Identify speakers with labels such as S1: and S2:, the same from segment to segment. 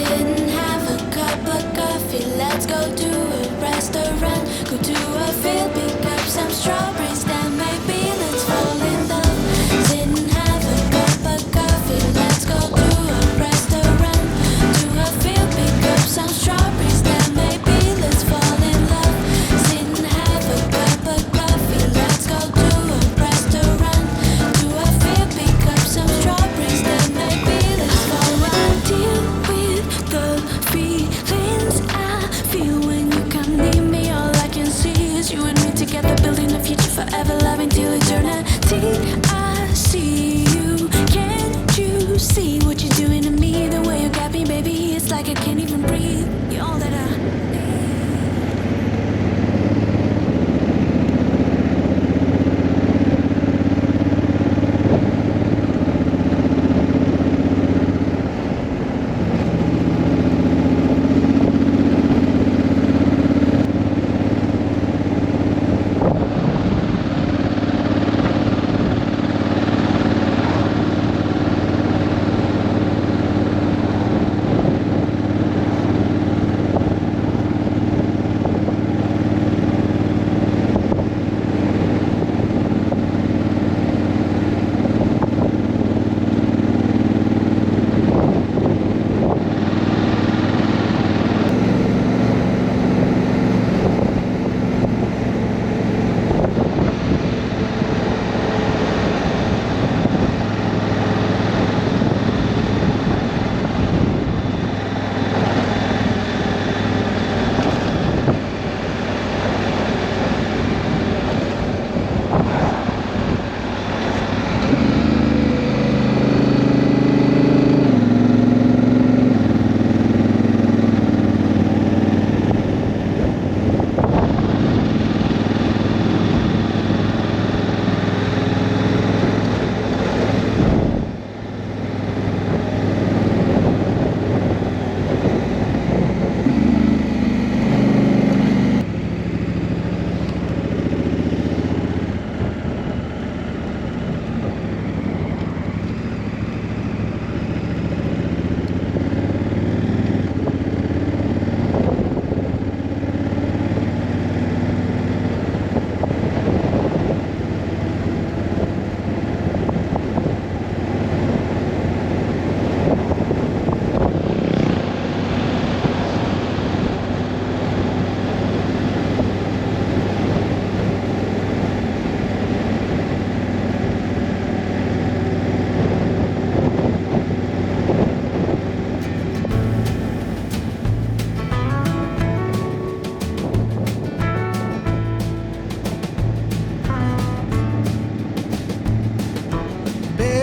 S1: Didn't have a cup of coffee. Let's go to a restaurant. Go to a field, pick up some strawberries. Then maybe let's fall in love. Didn't have a cup of coffee. Let's go to a restaurant. To a field, pick up some strawberries. Then maybe let's fall in love. Didn't have a cup of coffee. Let's go to a restaurant. To a field, pick up some strawberries. Then maybe let's fall in love. Deal with the feelings I feel when you come near me. All I can see is you and me together, building a future forever, loving till eternity. I see you. Can't you see what you're doing to me? The way you got me, baby, it's like I can't even breathe. You're all that I need.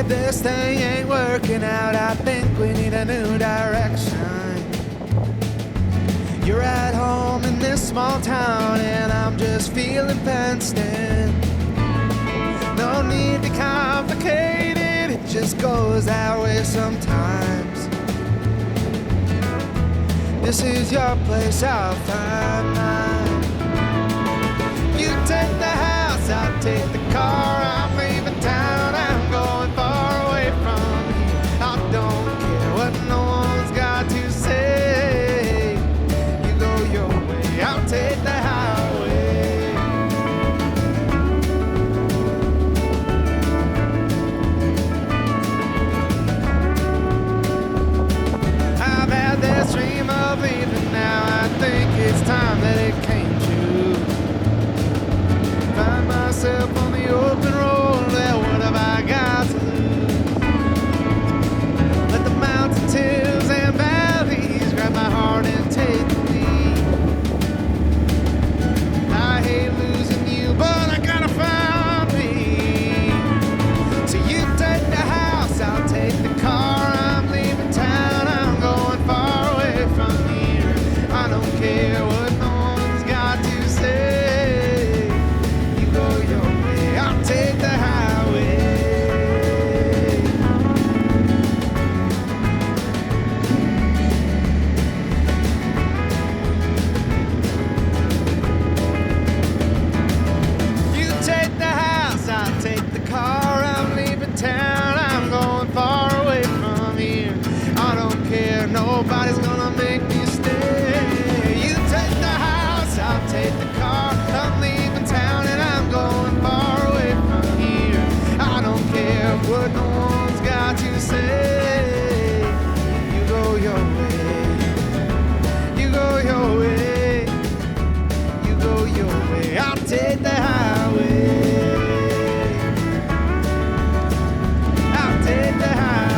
S2: This thing ain't working out. I think we need a new direction. You're at home in this small town, and I'm just feeling fenced in. No need to complicate it, it just goes that way sometimes. This is your place, I'll find mine. You take the house, I'll take the car. I'm leaving town, I'm going far away from you. I don't care what no one's got to say. You go your way, I'll take the highway. I've had this dream of leaving now. I think it's time that it came true. Find myself on the open road. Nobody's gonna make me stay. You take the house, I'll take the car. I'm leaving town and I'm going far away from here. I don't care what no one's got to say. You go your way. You go your way. You go your way. I'll take the highway. I'll take the highway.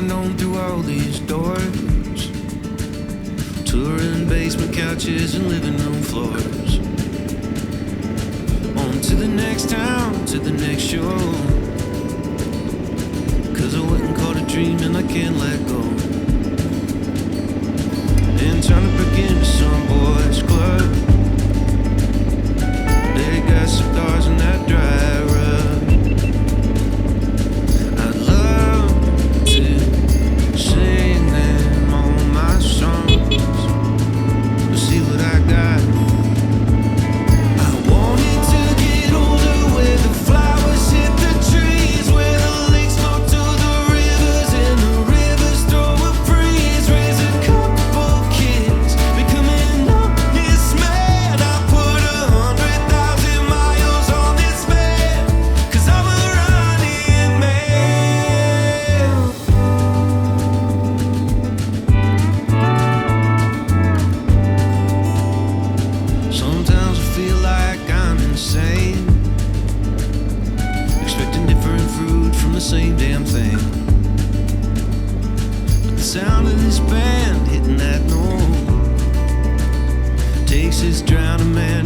S3: unknown through all these doors, touring basement couches and living room floors. On to the next town, to the next show, 'cause I went and caught a dream and I can't let go. And trying to break into some boys club, they got cigars in that dry rub. I'd love to sing them all my songs, but see what I got. I wanted to get older, where the flowers hit the trees, where the lakes flow to the rivers and the rivers throw a breeze. Raise a couple kids, becoming honest man. I put 100,000 miles on this man, 'cause I'm a running man. Sometimes I feel like I'm insane, expecting different fruit from the same damn thing. But the sound of this band hitting that note takes this drowning man